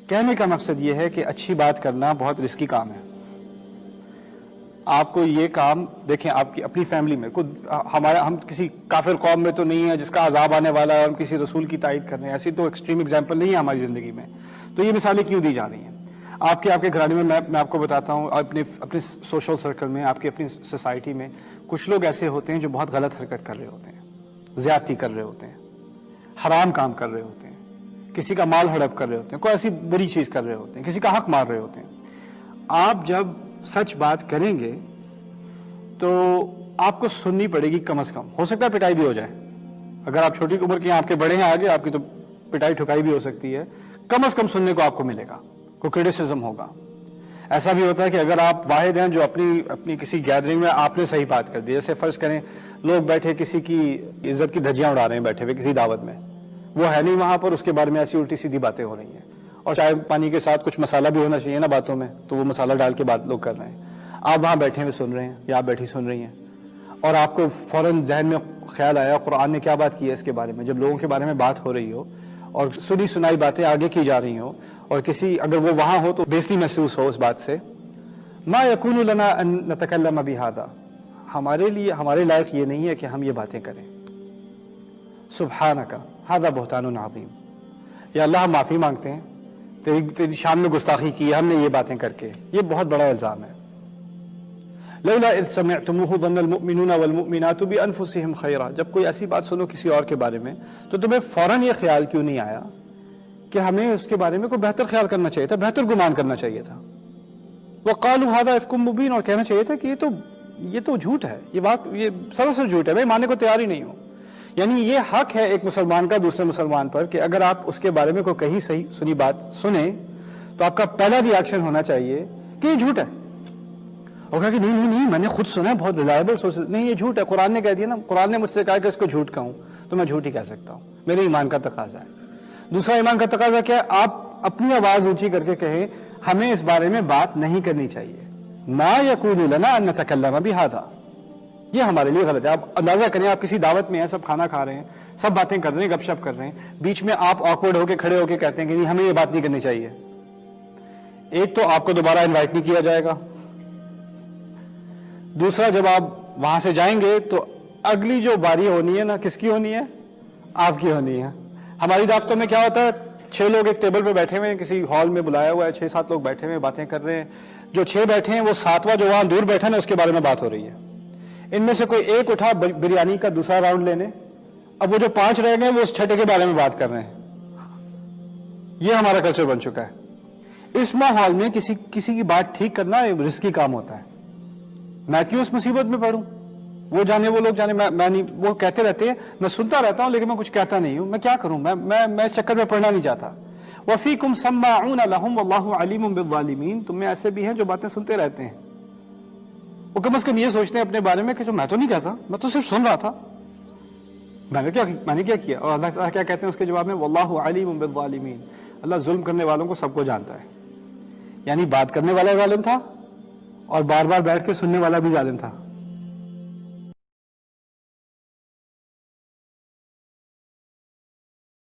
کہنے کا مقصد یہ ہے کہ اچھی بات کرنا بہت رسکی کام ہے. آپ کو یہ کام دیکھیں، آپ کی اپنی فیملی میں ہم کسی کافر قوم میں تو نہیں ہے جس کا عذاب آنے والا ہے اور ہم کسی رسول کی تائید کر رہے ہیں، ایسی تو ایکسٹریم اگزامپل نہیں ہے ہماری زندگی میں. تو یہ مثالیں کیوں دی جا رہی ہیں؟ آپ کے گھرانے میں آپ کو بتاتا ہوں، اپنے سوشل سرکل میں، آپ کی اپنی سوسائٹی میں کچھ لوگ ایسے ہوتے ہیں جو بہت غلط حرکت کر رہے ہوتے ہیں، زیادتی کر رہے ہوتے ہیں، حرام کام کر رہے ہوتے ہیں، کسی کا مال ہڑپ کر رہے ہوتے ہیں، کوئی ایسی بری چیز کر رہے ہوتے ہیں، کسی کا حق مار رہے ہوتے ہیں. آپ جب سچ بات کریں گے تو آپ کو سننی پڑے گی، کم از کم ہو سکتا ہے پٹائی بھی ہو جائے. اگر آپ چھوٹی عمر کے ہیں، آپ کے بڑے ہیں آگے، آپ کی تو پٹائی ٹھکائی بھی ہو سکتی ہے. کم از کم سننے کو آپ کو ملے گا، کوئی کرٹیسزم ہوگا. ایسا بھی ہوتا ہے کہ اگر آپ واحد ہیں جو اپنی کسی گیدرنگ میں آپ نے صحیح بات کر دی، جیسے فرض کریں لوگ بیٹھے کسی کی عزت کی دھجیاں اڑا رہے ہیں بیٹھے ہوئے کسی دعوت میں، وہ ہے نہیں وہاں پر، اس کے بارے میں ایسی الٹی سیدھی باتیں ہو رہی ہیں، اور چائے پانی کے ساتھ کچھ مسالہ بھی ہونا چاہیے نا باتوں میں، تو وہ مسالہ ڈال کے بات لوگ کر رہے ہیں. آپ وہاں بیٹھے ہوئے سن رہے ہیں یا آپ بیٹھی سن رہی ہیں، اور آپ کو فوراً ذہن میں خیال آیا قرآن نے کیا بات کی ہے اس کے بارے میں. جب لوگوں کے بارے میں بات ہو رہی ہو اور سنی سنائی باتیں آگے کی جا رہی ہوں، اور اگر وہ وہاں ہو تو بےزتی محسوس ہو اس بات سے، ما یکون لنا ان نتکلم بہذا، ہمارے لائق یہ نہیں ہے کہ ہم یہ باتیں کریں. سبحانک ھذا بہتان عظیم، یا اللہ ہم معافی مانگتے ہیں، تیری شان میں گستاخی کی ہے ہم نے یہ باتیں کر کے، یہ بہت بڑا الزام ہے. لولا اذ سمعتموہ ظن المؤمنون والمؤمنات بانفسہم خیرا، جب کوئی ایسی بات سنو کسی اور کے بارے میں تو تمہیں فوراً یہ خیال کیوں نہیں آیا کہ ہمیں اس کے بارے میں کوئی بہتر خیال کرنا چاہیے تھا، بہتر گمان کرنا چاہیے تھا. وقالوا ھذا افک مبین، اور کہنا چاہیے تھا کہ یہ تو جھوٹ ہے، یہ سراسر جھوٹ ہے، میں ماننے کو تیار ہی نہیں ہوں. یعنی یہ حق ہے ایک مسلمان کا دوسرے مسلمان پر کہ اگر آپ اس کے بارے میں کوئی کہیں صحیح سنی بات سنیں تو آپ کا پہلا ری ایکشن ہونا چاہیے کہ یہ جھوٹ ہے. اور کہا کہ نہیں میں نے خود سنا ہے، بہت ریلائبل سورسز، نہیں یہ جھوٹ ہے، قرآن نے کہہ دیا نا، قرآن نے مجھ سے کہا کہ اس کو جھوٹ کہوں تو میں جھوٹ ہی کہہ سکتا ہوں، میرے ایمان کا تقاضا ہے. دوسرا ایمان کا تقاضا کیا ہے؟ آپ اپنی آواز اونچی کر کے کہیں ہمیں اس بارے میں بات نہیں کرنی چاہیے. ما یکون لنا ان نتکلم بہذا، یہ ہمارے لیے غلط ہے. آپ اندازہ کریں، آپ کسی دعوت میں ہیں، سب کھانا کھا رہے ہیں، سب باتیں کر رہے ہیں، گپ شپ کر رہے ہیں، بیچ میں آپ آکورڈ ہو کے کھڑے ہو کے کہتے ہیں کہ نہیں ہمیں یہ بات نہیں کرنی چاہیے. ایک تو آپ کو دوبارہ انوائٹ نہیں کیا جائے گا، دوسرا جب آپ وہاں سے جائیں گے تو اگلی جو باری ہونی ہے نا، کس کی ہونی ہے؟ آپ کی ہونی ہے. ہماری دعوتوں میں کیا ہوتا ہے، 6 لوگ ایک ٹیبل پہ بیٹھے ہوئے ہیں، کسی ہال میں بلایا ہوا ہے، 6-7 لوگ بیٹھے ہوئے باتیں کر رہے ہیں. جو 6 بیٹھے ہیں وہ 7واں جو وہاں دور بیٹھا نا اس کے بارے میں بات ہو رہی ہے. ان میں سے کوئی ایک اٹھا بریانی کا دوسرا راؤنڈ لینے، اب وہ جو 5 رہ گئے وہ اس چھٹے کے بارے میں بات کر رہے ہیں. یہ ہمارا کلچر بن چکا ہے. اس ماحول میں کسی کی بات ٹھیک کرنا رسکی کام ہوتا ہے. میں کیوں اس مصیبت میں پڑوں؟ وہ جانے، وہ لوگ جانے، میں نہیں، وہ کہتے رہتے ہیں، میں سنتا رہتا ہوں لیکن میں کچھ کہتا نہیں ہوں. میں کیا کروں؟ میں اس چکر میں پڑنا نہیں چاہتا. وَفِيكُمْ سَمَّاعُونَ لَهُمْ وَاللَّهُ عَلِيمٌ بِالظَّالِمِينَ، تم میں ایسے بھی ہیں جو باتیں سنتے رہتے ہیں، وہ کم از کم یہ سوچتے ہیں اپنے بارے میں کہ جو میں تو نہیں کہتا، میں تو صرف سن رہا تھا، میں نے کیا کیا. اور اللہ تعالیٰ کیا کہتے ہیں اس کے جواب میں؟ وَاللَّهُ عَلِيمٌ بِالظَّالِمِينَ، اللہ ظلم کرنے والوں کو سب کو جانتا ہے. یعنی بات کرنے والا ظالم تھا اور بار بار بیٹھ کے سننے والا بھی ظالم تھا.